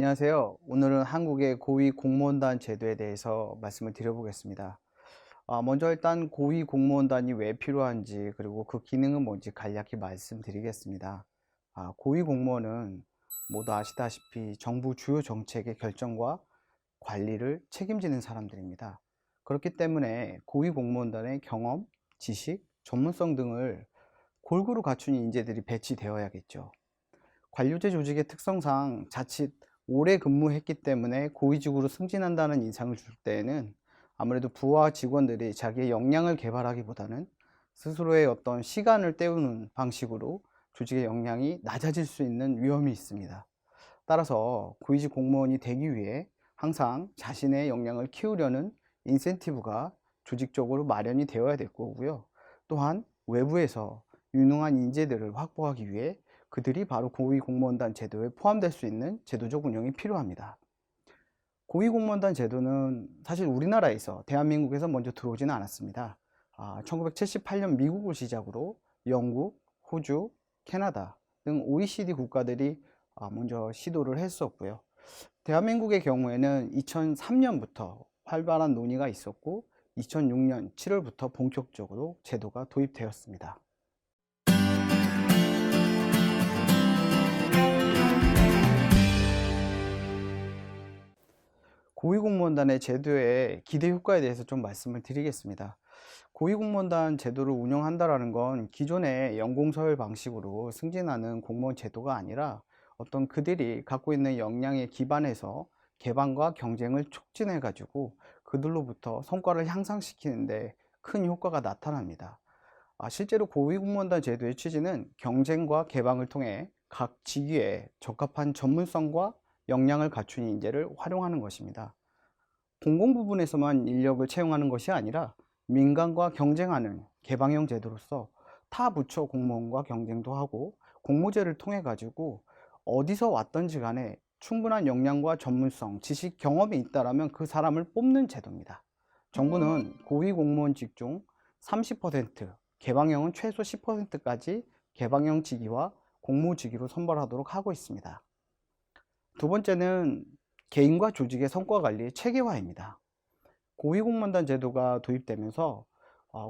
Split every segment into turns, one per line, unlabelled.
안녕하세요. 오늘은 한국의 고위공무원단 제도에 대해서 말씀을 드려보겠습니다. 먼저 일단 고위공무원단이 왜 필요한지 그리고 그 기능은 뭔지 간략히 말씀드리겠습니다. 고위공무원은 모두 아시다시피 정부 주요 정책의 결정과 관리를 책임지는 사람들입니다. 그렇기 때문에 고위공무원단의 경험, 지식, 전문성 등을 골고루 갖춘 인재들이 배치되어야겠죠. 관료제 조직의 특성상 자칫 오래 근무했기 때문에 고위직으로 승진한다는 인상을 줄 때에는 아무래도 부하 직원들이 자기의 역량을 개발하기보다는 스스로의 어떤 시간을 때우는 방식으로 조직의 역량이 낮아질 수 있는 위험이 있습니다. 따라서 고위직 공무원이 되기 위해 항상 자신의 역량을 키우려는 인센티브가 조직적으로 마련이 되어야 될 거고요. 또한 외부에서 유능한 인재들을 확보하기 위해 그들이 바로 고위공무원단 제도에 포함될 수 있는 제도적 운영이 필요합니다. 고위공무원단 제도는 사실 우리나라에서 대한민국에서 먼저 들어오지는 않았습니다. 1978년 미국을 시작으로 영국, 호주, 캐나다 등 OECD 국가들이 먼저 시도를 했었고요. 대한민국의 경우에는 2003년부터 활발한 논의가 있었고 2006년 7월부터 본격적으로 제도가 도입되었습니다. 고위공무원단의 제도의 기대 효과에 대해서 좀 말씀을 드리겠습니다. 고위공무원단 제도를 운영한다라는 건 기존의 연공서열 방식으로 승진하는 공무원 제도가 아니라 어떤 그들이 갖고 있는 역량에 기반해서 개방과 경쟁을 촉진해 가지고 그들로부터 성과를 향상시키는데 큰 효과가 나타납니다. 실제로 고위공무원단 제도의 취지는 경쟁과 개방을 통해 각 직위에 적합한 전문성과 역량을 갖춘 인재를 활용하는 것입니다. 공공 부분에서만 인력을 채용하는 것이 아니라 민간과 경쟁하는 개방형 제도로서 타 부처 공무원과 경쟁도 하고 공모제를 통해 가지고 어디서 왔던지 간에 충분한 역량과 전문성, 지식, 경험이 있다라면 그 사람을 뽑는 제도입니다. 정부는 고위공무원 직종 30%, 개방형은 최소 10%까지 개방형 직위와 공모직위로 선발하도록 하고 있습니다. 두 번째는 개인과 조직의 성과 관리 체계화입니다. 고위공무원단 제도가 도입되면서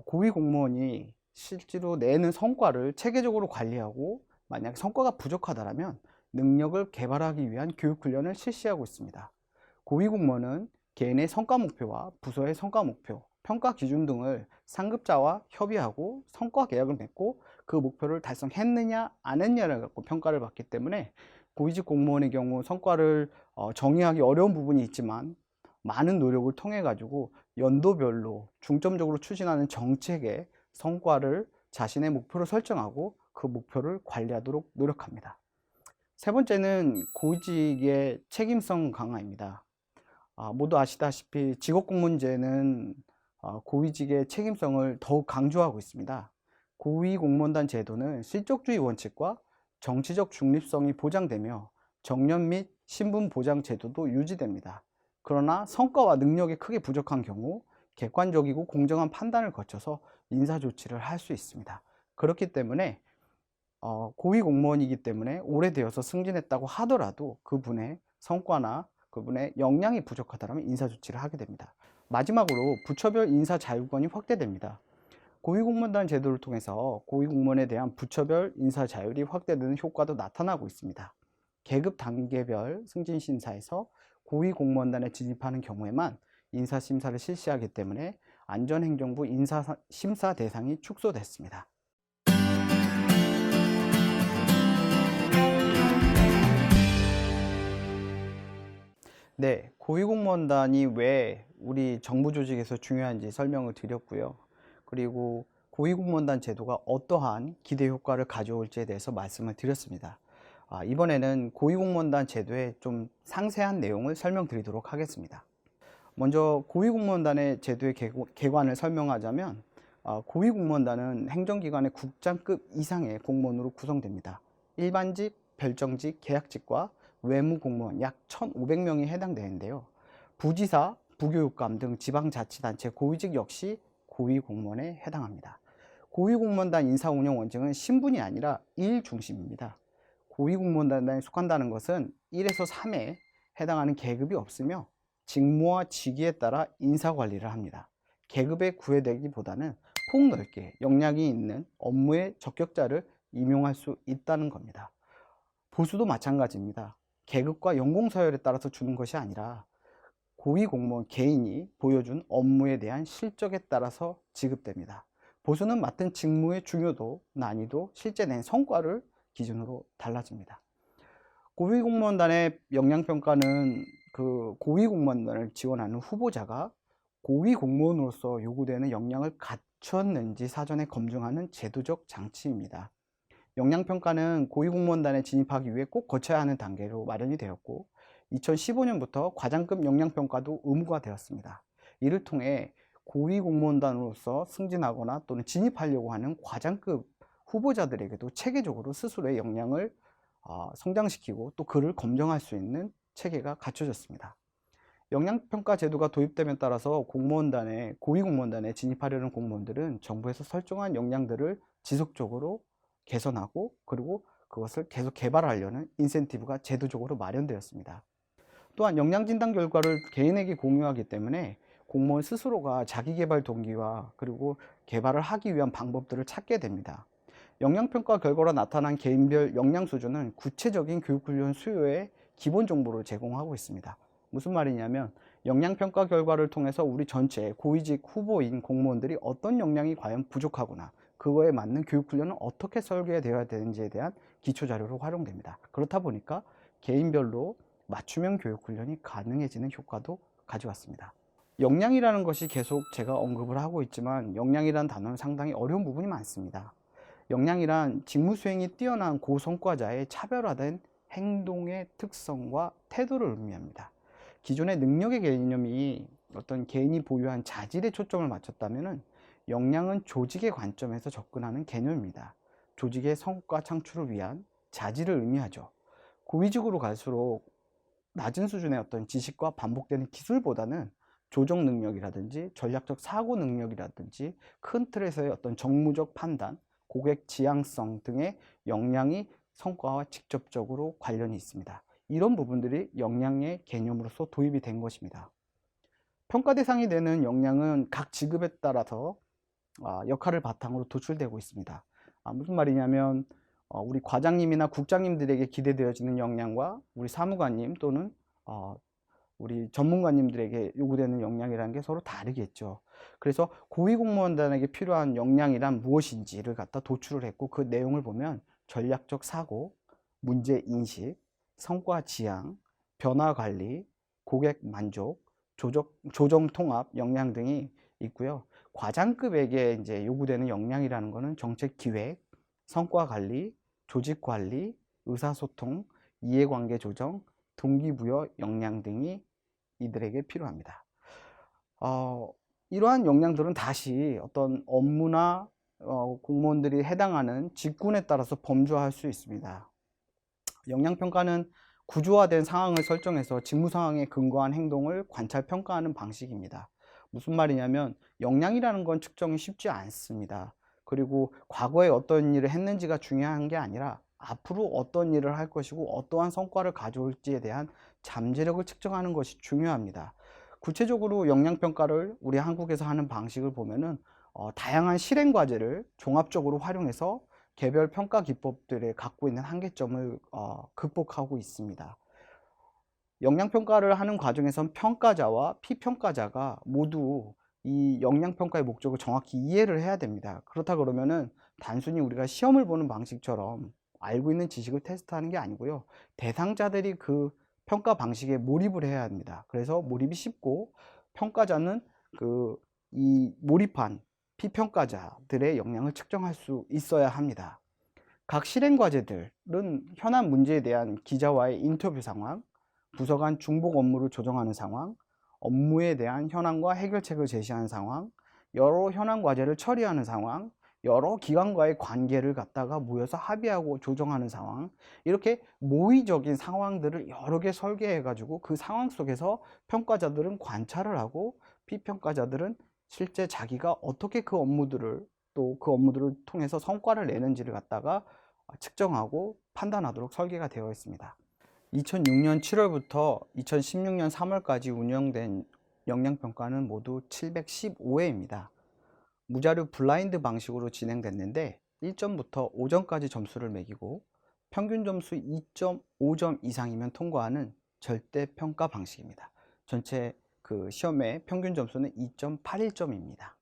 고위공무원이 실제로 내는 성과를 체계적으로 관리하고 만약 성과가 부족하다면 능력을 개발하기 위한 교육훈련을 실시하고 있습니다. 고위공무원은 개인의 성과 목표와 부서의 성과 목표, 평가 기준 등을 상급자와 협의하고 성과 계약을 맺고 그 목표를 달성했느냐 안 했느냐를 갖고 평가를 받기 때문에 고위직 공무원의 경우 성과를 정의하기 어려운 부분이 있지만 많은 노력을 통해 가지고 연도별로 중점적으로 추진하는 정책의 성과를 자신의 목표로 설정하고 그 목표를 관리하도록 노력합니다. 세 번째는 고위직의 책임성 강화입니다. 모두 아시다시피 직업공무제는 고위직의 책임성을 더욱 강조하고 있습니다. 고위공무원단 제도는 실적주의 원칙과 정치적 중립성이 보장되며 정년 및 신분 보장 제도도 유지됩니다. 그러나 성과와 능력이 크게 부족한 경우 객관적이고 공정한 판단을 거쳐서 인사조치를 할 수 있습니다. 그렇기 때문에 고위공무원이기 때문에 오래되어서 승진했다고 하더라도 그분의 성과나 그분의 역량이 부족하다면 인사조치를 하게 됩니다. 마지막으로 부처별 인사 자율권이 확대됩니다. 고위공무원단 제도를 통해서 고위공무원에 대한 부처별 인사 자율이 확대되는 효과도 나타나고 있습니다. 계급 단계별 승진 심사에서 고위공무원단에 진입하는 경우에만 인사심사를 실시하기 때문에 안전행정부 인사심사 대상이 축소됐습니다. 네, 고위공무원단이 왜 우리 정부 조직에서 중요한지 설명을 드렸고요. 그리고 고위공무원단 제도가 어떠한 기대 효과를 가져올지에 대해서 말씀을 드렸습니다. 이번에는 고위공무원단 제도의 좀 상세한 내용을 설명드리도록 하겠습니다. 먼저 고위공무원단의 제도의 개관을 설명하자면 고위공무원단은 행정기관의 국장급 이상의 공무원으로 구성됩니다. 일반직, 별정직, 계약직과 외무공무원 약 1,500명이 해당되는데요. 부지사, 부교육감 등 지방자치단체 고위직 역시 고위공무원에 해당합니다. 고위공무원단 인사운영 원칙은 신분이 아니라 일 중심입니다. 고위공무원단에 속한다는 것은 1에서 3의 해당하는 계급이 없으며 직무와 직위에 따라 인사관리를 합니다. 계급에 구애되기보다는 폭넓게 역량이 있는 업무의 적격자를 임용할 수 있다는 겁니다. 보수도 마찬가지입니다. 계급과 연공 서열에 따라서 주는 것이 아니라 고위공무원 개인이 보여준 업무에 대한 실적에 따라서 지급됩니다. 보수는 맡은 직무의 중요도, 난이도, 실제 낸 성과를 기준으로 달라집니다. 고위공무원단의 역량평가는 그 고위공무원단을 지원하는 후보자가 고위공무원으로서 요구되는 역량을 갖췄는지 사전에 검증하는 제도적 장치입니다. 역량평가는 고위공무원단에 진입하기 위해 꼭 거쳐야 하는 단계로 마련이 되었고 2015년부터 과장급 역량평가도 의무가 되었습니다. 이를 통해 고위공무원단으로서 승진하거나 또는 진입하려고 하는 과장급 후보자들에게도 체계적으로 스스로의 역량을 성장시키고 또 그를 검증할 수 있는 체계가 갖춰졌습니다. 역량평가 제도가 도입됨에 따라서 고위공무원단에 진입하려는 공무원들은 정부에서 설정한 역량들을 지속적으로 개선하고 그리고 그것을 계속 개발하려는 인센티브가 제도적으로 마련되었습니다. 또한 역량진단 결과를 개인에게 공유하기 때문에 공무원 스스로가 자기개발 동기와 그리고 개발을 하기 위한 방법들을 찾게 됩니다. 역량평가 결과로 나타난 개인별 역량 수준은 구체적인 교육훈련 수요의 기본 정보를 제공하고 있습니다. 무슨 말이냐면 역량평가 결과를 통해서 우리 전체 고위직 후보인 공무원들이 어떤 역량이 과연 부족하구나, 그거에 맞는 교육훈련은 어떻게 설계되어야 되는지에 대한 기초자료로 활용됩니다. 그렇다 보니까 개인별로 맞춤형 교육훈련이 가능해지는 효과도 가져왔습니다. 역량이라는 것이 계속 제가 언급을 하고 있지만 역량이라는 단어는 상당히 어려운 부분이 많습니다. 역량이란 직무 수행이 뛰어난 고성과자의 차별화된 행동의 특성과 태도를 의미합니다. 기존의 능력의 개념이 어떤 개인이 보유한 자질에 초점을 맞췄다면 역량은 조직의 관점에서 접근하는 개념입니다. 조직의 성과 창출을 위한 자질을 의미하죠. 고위직으로 갈수록 낮은 수준의 어떤 지식과 반복되는 기술보다는 조정 능력이라든지 전략적 사고 능력이라든지 큰 틀에서의 어떤 정무적 판단, 고객 지향성 등의 역량이 성과와 직접적으로 관련이 있습니다. 이런 부분들이 역량의 개념으로서 도입이 된 것입니다. 평가 대상이 되는 역량은 각 직급에 따라서 역할을 바탕으로 도출되고 있습니다. 무슨 말이냐면 우리 과장님이나 국장님들에게 기대되어지는 역량과 우리 사무관님 또는 우리 전문가님들에게 요구되는 역량이라는 게 서로 다르겠죠. 그래서 고위공무원단에게 필요한 역량이란 무엇인지를 갖다 도출을 했고 그 내용을 보면 전략적 사고, 문제 인식, 성과 지향, 변화 관리, 고객 만족, 조정 통합 역량 등이 있고요. 과장급에게 이제 요구되는 역량이라는 것은 정책 기획, 성과 관리, 조직 관리, 의사소통, 이해관계 조정, 동기부여 역량 등이 이들에게 필요합니다. 이러한 역량들은 다시 어떤 업무나 공무원들이 해당하는 직군에 따라서 범주화할 수 있습니다. 역량평가는 구조화된 상황을 설정해서 직무 상황에 근거한 행동을 관찰 평가하는 방식입니다. 무슨 말이냐면 역량이라는 건 측정이 쉽지 않습니다. 그리고 과거에 어떤 일을 했는지가 중요한 게 아니라 앞으로 어떤 일을 할 것이고 어떠한 성과를 가져올지에 대한 잠재력을 측정하는 것이 중요합니다. 구체적으로 역량평가를 우리 한국에서 하는 방식을 보면은 다양한 실행 과제를 종합적으로 활용해서 개별 평가 기법들이 갖고 있는 한계점을 극복하고 있습니다. 역량평가를 하는 과정에선 평가자와 피평가자가 모두 이 역량평가의 목적을 정확히 이해를 해야 됩니다. 그렇다 그러면은 단순히 우리가 시험을 보는 방식처럼 알고 있는 지식을 테스트하는 게 아니고요. 대상자들이 그 평가 방식에 몰입을 해야 합니다. 그래서 몰입이 쉽고 평가자는 이 몰입한 피평가자들의 역량을 측정할 수 있어야 합니다. 각 실행 과제들은 현안 문제에 대한 기자와의 인터뷰 상황, 부서 간 중복 업무를 조정하는 상황, 업무에 대한 현황과 해결책을 제시하는 상황, 여러 현안 과제를 처리하는 상황, 여러 기관과의 관계를 갖다가 모여서 합의하고 조정하는 상황, 이렇게 모의적인 상황들을 여러 개 설계해 가지고 그 상황 속에서 평가자들은 관찰을 하고 피평가자들은 실제 자기가 어떻게 그 업무들을 또 그 업무들을 통해서 성과를 내는지를 갖다가 측정하고 판단하도록 설계가 되어 있습니다. 2006년 7월부터 2016년 3월까지 운영된 영양평가는 모두 715회입니다. 무자료 블라인드 방식으로 진행됐는데 1점부터 5점까지 점수를 매기고 평균 점수 2.5점 이상이면 통과하는 절대 평가 방식입니다. 전체 시험의 평균 점수는 2.81점입니다.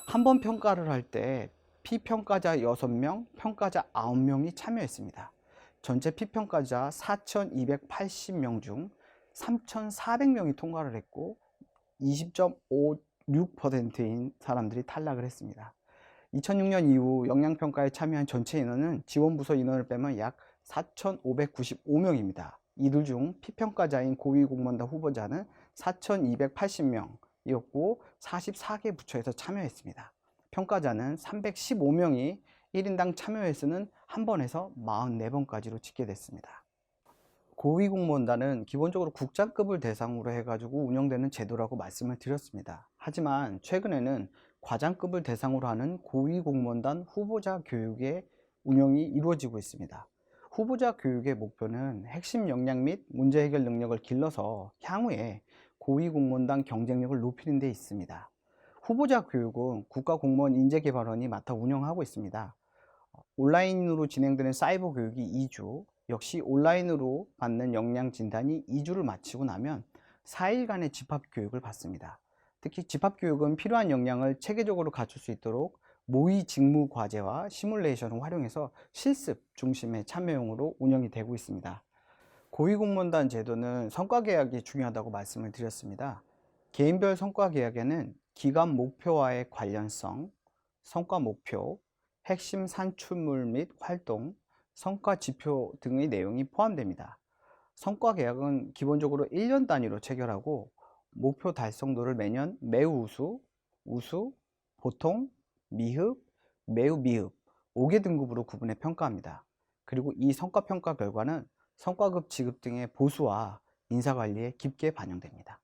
한 번 평가를 할 때 피평가자 6명, 평가자 9명이 참여했습니다. 전체 피평가자 4,280명 중 3,400명이 통과를 했고 20.56%인 사람들이 탈락을 했습니다. 2006년 이후 영양평가에 참여한 전체 인원은 지원부서 인원을 빼면 약 4,595명입니다. 이들 중 피평가자인 고위공무원단 후보자는 4,280명이었고 44개 부처에서 참여했습니다. 평가자는 315명이 1인당 참여 횟수는 한 번에서 44번까지로 집계됐습니다. 고위공무원단은 기본적으로 국장급을 대상으로 해가지고 운영되는 제도라고 말씀을 드렸습니다. 하지만 최근에는 과장급을 대상으로 하는 고위공무원단 후보자 교육의 운영이 이루어지고 있습니다. 후보자 교육의 목표는 핵심 역량 및 문제 해결 능력을 길러서 향후에 고위공무원단 경쟁력을 높이는 데 있습니다. 후보자 교육은 국가공무원 인재개발원이 맡아 운영하고 있습니다. 온라인으로 진행되는 사이버 교육이 2주, 역시 온라인으로 받는 역량 진단이 2주를 마치고 나면 4일간의 집합교육을 받습니다. 특히 집합교육은 필요한 역량을 체계적으로 갖출 수 있도록 모의 직무 과제와 시뮬레이션을 활용해서 실습 중심의 참여용으로 운영이 되고 있습니다. 고위공무원단 제도는 성과계약이 중요하다고 말씀을 드렸습니다. 개인별 성과계약에는 기간 목표와의 관련성, 성과 목표, 핵심 산출물 및 활동, 성과 지표 등의 내용이 포함됩니다. 성과 계약은 기본적으로 1년 단위로 체결하고 목표 달성도를 매년 매우 우수, 우수, 보통, 미흡, 매우 미흡 5개 등급으로 구분해 평가합니다. 그리고 이 성과 평가 결과는 성과급 지급 등의 보수와 인사관리에 깊게 반영됩니다.